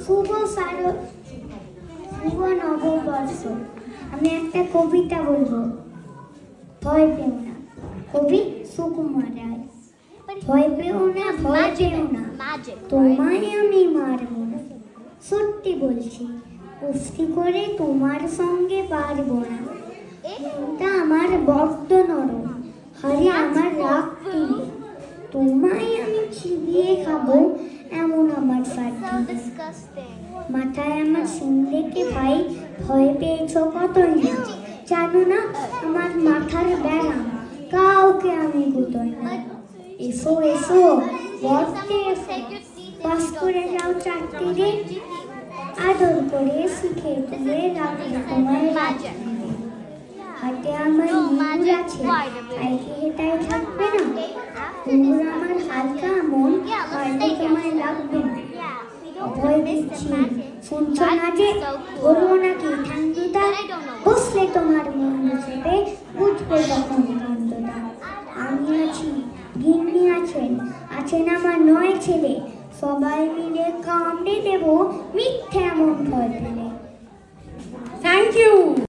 শুভ নববর্ষ। আমি একটা কবিতা বলবো, ভয় পেও না। কবি সুকুমার রায়। ভয় পেও না, ভয় পেও না, তোমায় আমি মারবো না। সত্যি বলছি, কুস্তি করে তোমার সঙ্গে পারবো না। মনটা আমার বড্ড নরম, হারে আমার রাগ তুমি। তোমায় আমি চিবিয়ে খাবো, এমন আমার সাথে। মাথায় আমার সিংড়েকে ভাই, ভয় পেয়েছ কতই না। জানো না আমার মাথার ব্যারাম, কাউকে আমি গুতোই না। এসো এসো বর্তে এসো, পাস করে যাও চারটি দিন, আদর করে শিখে দিয়ে রাখলে তোমায় হাতে আমার মুগুর আছে, তাই হেটাই থাকবে না। মুগুর আমার হালকা মন, হয়তো তোমায় লাগবে না। অভয় দিচ্ছি, শুনছো না যে? বলবো নাকি ঠান্ডুটা? বসলে তোমার মন বসবে, বুঝবে তখন কান্দটা। আমি আছি, গিন্নি আছেন, আছেন আমার 9 ছেলে, সবাই মিলে কামড়ে দেবো মিথ্যে এমন ভয় পেলে। Thank you.